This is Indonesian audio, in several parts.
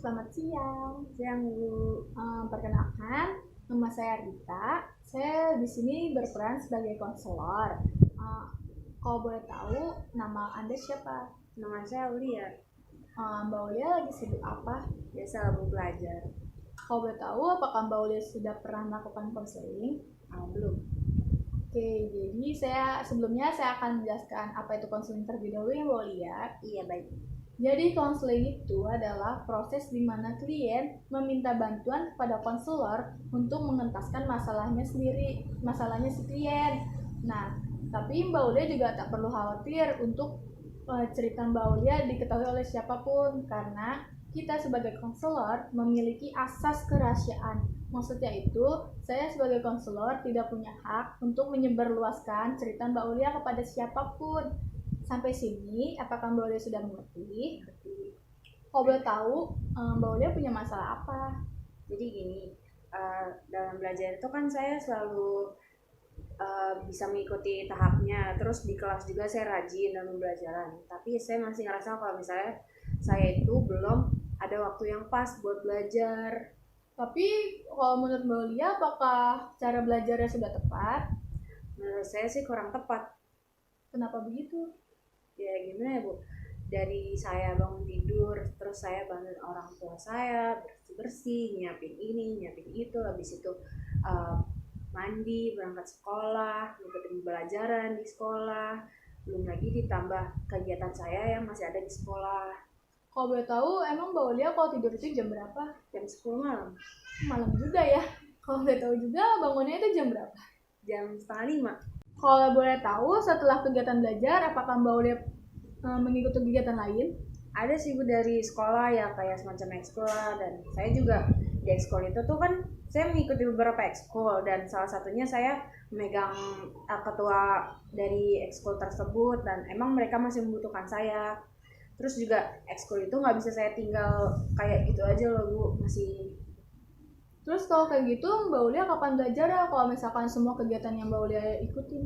Selamat siang. Siang, Bu. Perkenalkan, nama saya Rita. Saya di sini berperan sebagai konselor. Kalau boleh tahu, nama Anda siapa? Nama saya Aulia. Mbak Ulia lagi sibuk apa? Biasa Bu belajar. Kalau boleh tahu, apakah Mbak Ulia sudah pernah melakukan konseling? Belum. Oke, jadi sebelumnya saya akan menjelaskan apa itu konseling terlebih dahulu ya Mbak Ulia. Iya, baik. Jadi konseling itu adalah proses di mana klien meminta bantuan kepada konselor untuk mengentaskan masalahnya si klien. Nah, tapi Mbak Ulia juga tak perlu khawatir untuk cerita Mbak Ulia diketahui oleh siapapun karena kita sebagai konselor memiliki asas kerahasiaan. Maksudnya itu, saya sebagai konselor tidak punya hak untuk menyebarluaskan cerita Mbak Ulia kepada siapapun. Sampai sini, apakah Mbak Ulia sudah mengerti? Kalau boleh tahu, Mbak Ulia punya masalah apa? Jadi gini, dalam belajar itu kan saya selalu bisa mengikuti tahapnya. Terus di kelas juga saya rajin dalam pembelajaran. Tapi saya masih ngerasa kalau misalnya saya itu belum ada waktu yang pas buat belajar. Tapi kalau menurut Mbak Ulia, apakah cara belajarnya sudah tepat? Menurut saya sih kurang tepat. Kenapa begitu? Ya gimana ya, Bu? Dari saya bangun tidur, terus saya bantuin orang tua saya bersih-bersih, nyiapin ini, nyiapin itu, habis itu mandi, berangkat sekolah, ngikutin pembelajaran di sekolah, belum lagi ditambah kegiatan saya yang masih ada di sekolah. Kalau boleh tahu, emang Mbak Ulia kalau tidur itu jam berapa? Jam 10 malam. Malam juga ya. Kalau boleh tahu juga, bangunnya itu jam berapa? Jam 4:30. Kalau boleh tahu, setelah kegiatan belajar, apakah Mbak Ulia mengikuti kegiatan lain? Ada sih Bu dari sekolah ya, kayak semacam ekskul, dan saya juga di ekskul itu tuh kan saya mengikuti beberapa ekskul, dan salah satunya saya memegang ketua dari ekskul tersebut, dan emang mereka masih membutuhkan saya. Terus juga ekskul itu nggak bisa saya tinggal kayak gitu aja loh Bu, masih. Terus kalau kayak gitu, Mbak Ulia kapan belajar ya kalau misalkan semua kegiatan yang Mbak Ulia ikutin?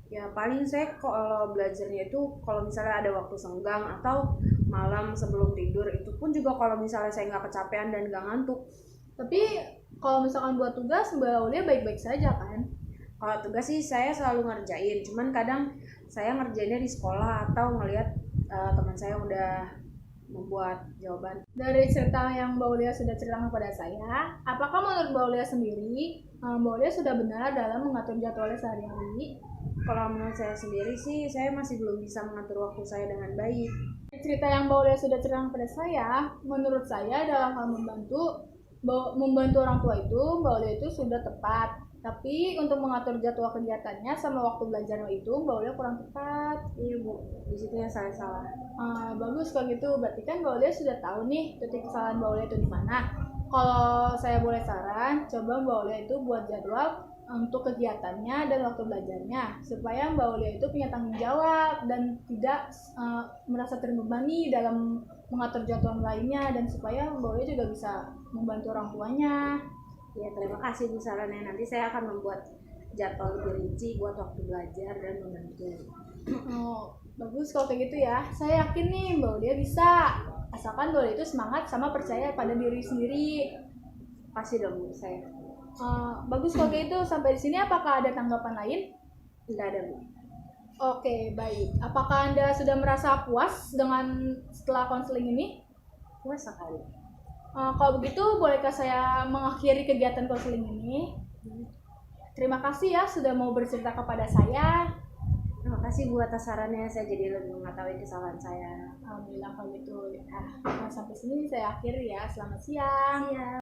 Ya paling saya kalau belajarnya itu kalau misalnya ada waktu senggang atau malam sebelum tidur, itu pun juga kalau misalnya saya nggak kecapean dan nggak ngantuk. Tapi kalau misalkan buat tugas, Mbak Ulia baik-baik saja kan? Kalau tugas sih saya selalu ngerjain, cuman kadang saya ngerjainnya di sekolah atau ngelihat teman saya udah membuat jawaban. Dari cerita yang Mbak Ulia sudah ceritakan kepada saya, apakah menurut Mbak Ulia sendiri, Mbak Ulia sudah benar dalam mengatur jadwalnya sehari-hari? Kalau menurut saya sendiri sih, saya masih belum bisa mengatur waktu saya dengan baik. Cerita yang Mbak Ulia sudah ceritakan kepada saya, menurut saya dalam hal membantu orang tua itu, Mbak Ulia itu sudah tepat. Tapi untuk mengatur jadwal kegiatannya sama waktu belajarnya itu, Mbak Ulia kurang tepat. Iya Bu, di situ yang saya salah. Bagus kalau gitu, berarti kan Mbak Ulia sudah tahu nih titik kesalahan Mbak Ulia itu di mana. Kalau saya boleh saran, coba Mbak Ulia itu buat jadwal untuk kegiatannya dan waktu belajarnya supaya Mbak Ulia itu punya tanggung jawab dan tidak merasa terbebani dalam mengatur jadwal lainnya, dan supaya Mbak Ulia juga bisa membantu orang tuanya. Ya terima kasih Bu sarannya, nanti saya akan membuat jadwal lebih rinci buat waktu belajar dan membantu. Bagus kalau kayak gitu ya. Saya yakin nih Mbak Ulia bisa, asalkan Mbak Ulia itu semangat sama percaya pada diri sendiri. Pasti dong Bu saya. Bagus kalau kayak itu. Sampai di sini apakah ada tanggapan lain? Tidak ada Bu. Oke, baik. Apakah Anda sudah merasa puas setelah konseling ini? Puas sekali. Kalau begitu, bolehkah saya mengakhiri kegiatan konseling ini? Terima kasih ya sudah mau bercerita kepada saya. Terima kasih Bu atas sarannya, saya jadi lebih mengetahui kesalahan saya. Alhamdulillah kalau gitu. Sampai sini saya akhiri ya. Selamat siang. Siap.